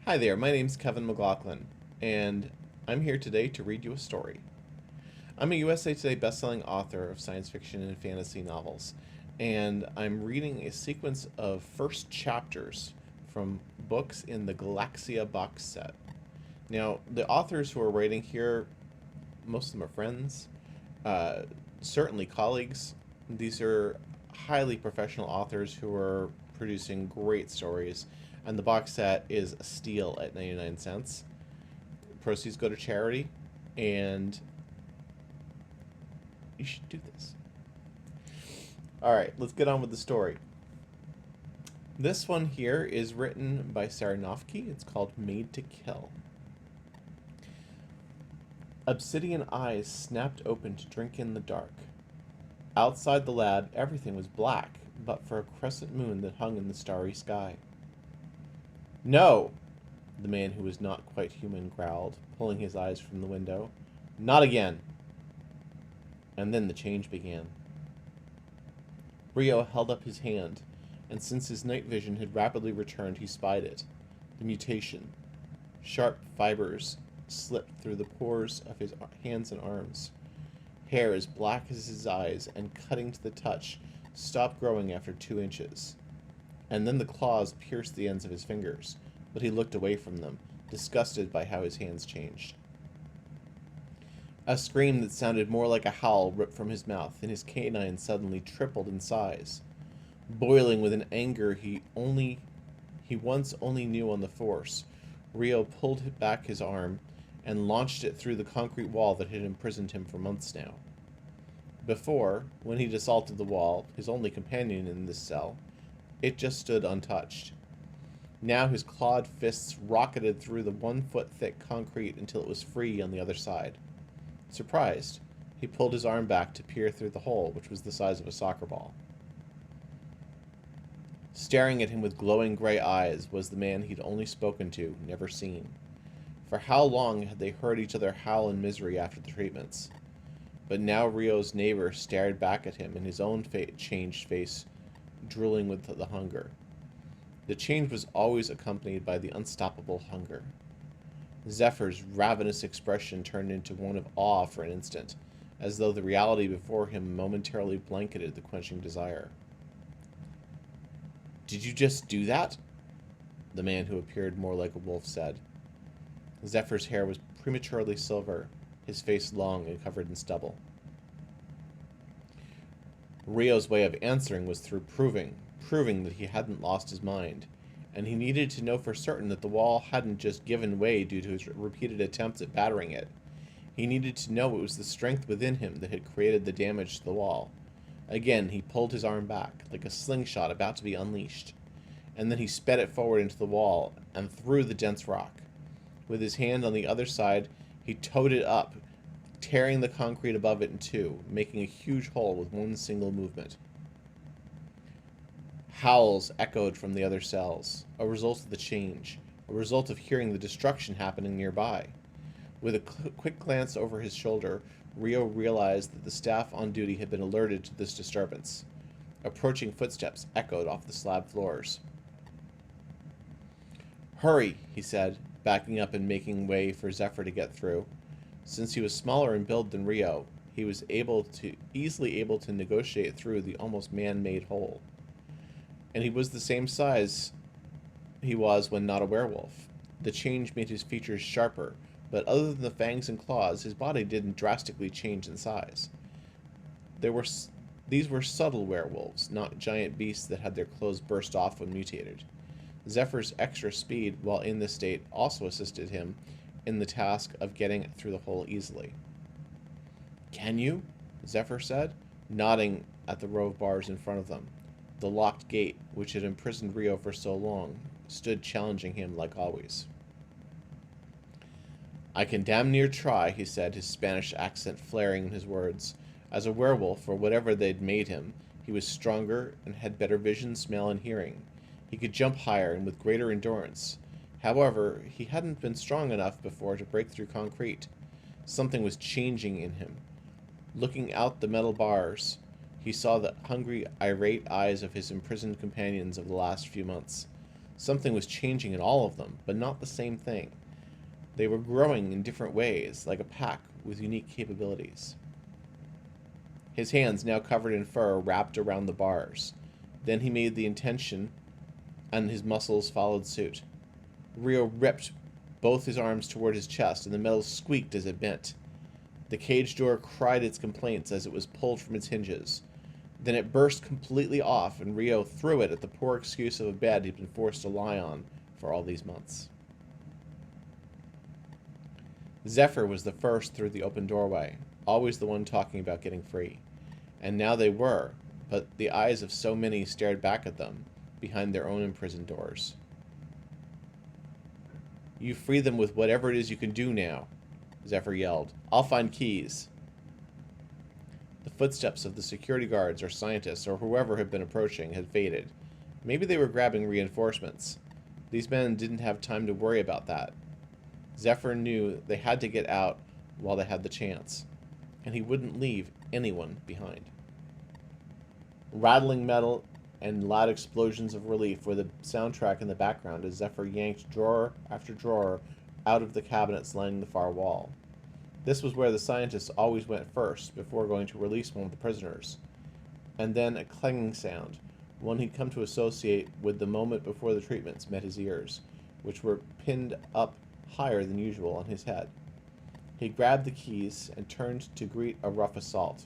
Hi there, my name's Kevin McLaughlin, and I'm here today to read you a story. I'm a USA Today bestselling author of science fiction and fantasy novels, and I'm reading a sequence of first chapters from books in the Galaxia box set. Now, the authors who are writing here, most of them are friends, uh, certainly colleagues. These are highly professional authors who are producing great stories, and the box set is a steal at 99 cents. Proceeds go to charity, and you should do this. Alright, let's get on with the story. This one here is written by Sarah Nofke. It's called Made to Kill. Obsidian eyes snapped open to drink in the dark. Outside the lab, everything was black, but for a crescent moon that hung in the starry sky. No, the man who was not quite human growled, pulling his eyes from the window. Not again. And then the change began. Rio held up his hand, and since his night vision had rapidly returned, he spied it. The mutation. Sharp fibers slipped through the pores of his hands and arms. Hair as black as his eyes and cutting to the touch stopped growing after 2 inches. And then the claws pierced the ends of his fingers, but he looked away from them, disgusted by how his hands changed. A scream that sounded more like a howl ripped from his mouth, and his canines suddenly tripled in size. Boiling with an anger he once only knew on the force, Rio pulled back his arm and launched it through the concrete wall that had imprisoned him for months now. Before, when he'd assaulted the wall, his only companion in this cell, it just stood untouched. Now his clawed fists rocketed through the 1-foot-thick concrete until it was free on the other side. Surprised, he pulled his arm back to peer through the hole, which was the size of a soccer ball. Staring at him with glowing gray eyes was the man he'd only spoken to, never seen. For how long had they heard each other howl in misery after the treatments? But now Rio's neighbor stared back at him, and his own changed face drooling with the hunger. The change was always accompanied by the unstoppable hunger. Zephyr's ravenous expression turned into one of awe for an instant, as though the reality before him momentarily blanketed the quenching desire. "Did you just do that?" the man who appeared more like a wolf said. Zephyr's hair was prematurely silver, his face long and covered in stubble. Rio's way of answering was through proving that he hadn't lost his mind, and he needed to know for certain that the wall hadn't just given way due to his repeated attempts at battering it. He needed to know it was the strength within him that had created the damage to the wall. Again, he pulled his arm back, like a slingshot about to be unleashed, and then he sped it forward into the wall and through the dense rock. With his hand on the other side, he towed it up, tearing the concrete above it in two, making a huge hole with one single movement. Howls echoed from the other cells, a result of the change, a result of hearing the destruction happening nearby. With a quick glance over his shoulder, Rio realized that the staff on duty had been alerted to this disturbance. Approaching footsteps echoed off the slab floors. "Hurry," he said, backing up and making way for Zephyr to get through. Since he was smaller in build than Rio, he was easily able to negotiate through the almost man-made hole. And he was the same size he was when not a werewolf. The change made his features sharper, but other than the fangs and claws, his body didn't drastically change in size. These were subtle werewolves, not giant beasts that had their clothes burst off when mutated. Zephyr's extra speed, while in this state, also assisted him in the task of getting through the hole easily. "Can you?" Zephyr said, nodding at the row of bars in front of them. The locked gate, which had imprisoned Rio for so long, stood challenging him like always. "I can damn near try," he said, his Spanish accent flaring in his words. As a werewolf, or whatever they'd made him, he was stronger and had better vision, smell, and hearing. He could jump higher and with greater endurance. However, he hadn't been strong enough before to break through concrete. Something was changing in him. Looking out the metal bars, he saw the hungry, irate eyes of his imprisoned companions of the last few months. Something was changing in all of them, but not the same thing. They were growing in different ways, like a pack with unique capabilities. His hands, now covered in fur, wrapped around the bars. Then he made the intention, and his muscles followed suit. Rio ripped both his arms toward his chest, and the metal squeaked as it bent. The cage door cried its complaints as it was pulled from its hinges. Then it burst completely off, and Rio threw it at the poor excuse of a bed he'd been forced to lie on for all these months. Zephyr was the first through the open doorway, always the one talking about getting free. And now they were, but the eyes of so many stared back at them, behind their own imprisoned doors. "You free them with whatever it is you can do now," Zephyr yelled. "I'll find keys." The footsteps of the security guards or scientists or whoever had been approaching had faded. Maybe they were grabbing reinforcements. These men didn't have time to worry about that. Zephyr knew they had to get out while they had the chance, and he wouldn't leave anyone behind. Rattling metal and loud explosions of relief were the soundtrack in the background as Zephyr yanked drawer after drawer out of the cabinets lining the far wall. This was where the scientists always went first, before going to release one of the prisoners. And then a clanging sound, one he'd come to associate with the moment before the treatments met his ears, which were pinned up higher than usual on his head. He grabbed the keys and turned to greet a rough assault.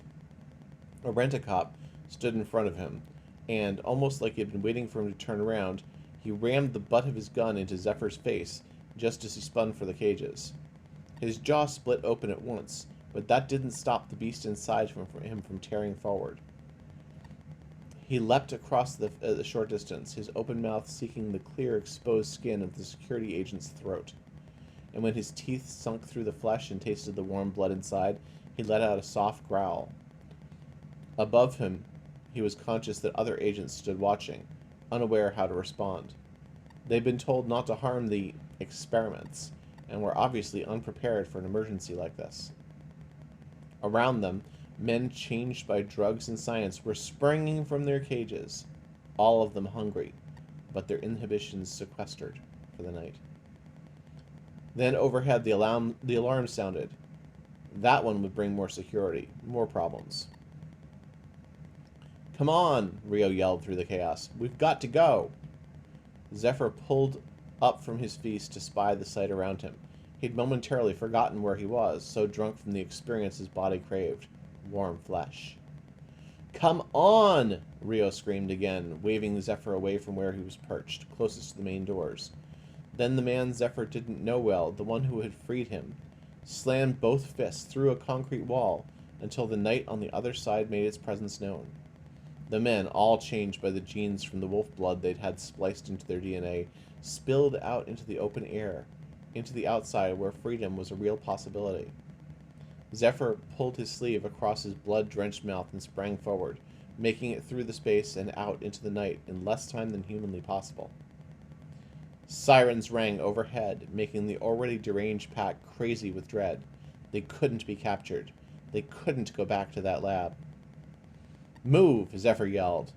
A rent-a-cop stood in front of him, and, almost like he had been waiting for him to turn around, he rammed the butt of his gun into Zephyr's face just as he spun for the cages. His jaw split open at once, but that didn't stop the beast inside him from tearing forward. He leapt across the short distance, his open mouth seeking the clear, exposed skin of the security agent's throat. And when his teeth sunk through the flesh and tasted the warm blood inside, he let out a soft growl. Above him, he was conscious that other agents stood watching, unaware how to respond. They'd been told not to harm the experiments, and were obviously unprepared for an emergency like this. Around them, men changed by drugs and science were springing from their cages, all of them hungry, but their inhibitions sequestered for the night. Then overhead the alarm sounded. That one would bring more security, more problems. "Come on," Rio yelled through the chaos. "We've got to go." Zephyr pulled up from his feast to spy the sight around him. He'd momentarily forgotten where he was, so drunk from the experience his body craved. Warm flesh. "Come on!" Rio screamed again, waving Zephyr away from where he was perched, closest to the main doors. Then the man Zephyr didn't know well, the one who had freed him, slammed both fists through a concrete wall until the night on the other side made its presence known. The men, all changed by the genes from the wolf blood they'd had spliced into their DNA, spilled out into the open air, into the outside where freedom was a real possibility. Zephyr pulled his sleeve across his blood-drenched mouth and sprang forward, making it through the space and out into the night in less time than humanly possible. Sirens rang overhead, making the already deranged pack crazy with dread. They couldn't be captured. They couldn't go back to that lab. "Move!" Zephyr yelled,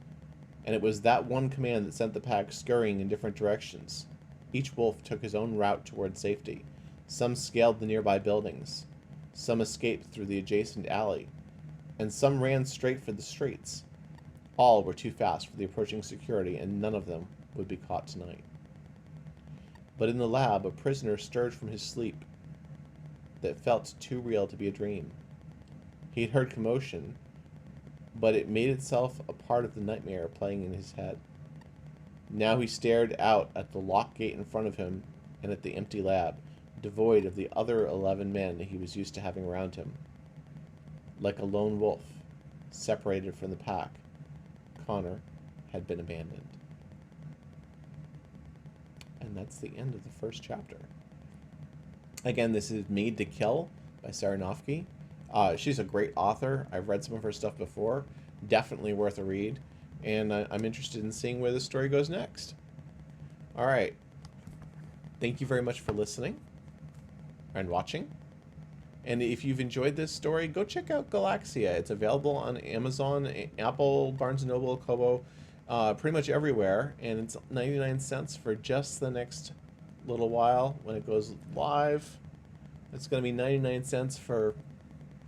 and it was that one command that sent the pack scurrying in different directions. Each wolf took his own route toward safety. Some scaled the nearby buildings. Some escaped through the adjacent alley, and some ran straight for the streets. All were too fast for the approaching security, and none of them would be caught tonight. But in the lab, a prisoner stirred from his sleep that felt too real to be a dream. He had heard commotion, but it made itself a part of the nightmare playing in his head. Now he stared out at the locked gate in front of him and at the empty lab, devoid of the other 11 men he was used to having around him. Like a lone wolf, separated from the pack, Connor had been abandoned. And that's the end of the first chapter. Again, this is Made to Kill by Sarah Nofke. She's a great author. I've read some of her stuff before. Definitely worth a read. And I'm interested in seeing where the story goes next. All right. Thank you very much for listening and watching. And if you've enjoyed this story, go check out Galaxia. It's available on Amazon, Apple, Barnes & Noble, Kobo, pretty much everywhere, and it's 99 cents for just the next little while. When it goes live, it's going to be 99 cents for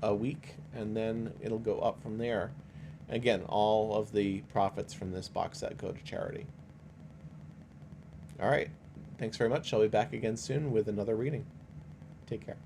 a week, and then it'll go up from there. Again, all of the profits from this box set go to charity. All right. Thanks very much. I'll be back again soon with another reading. Take care.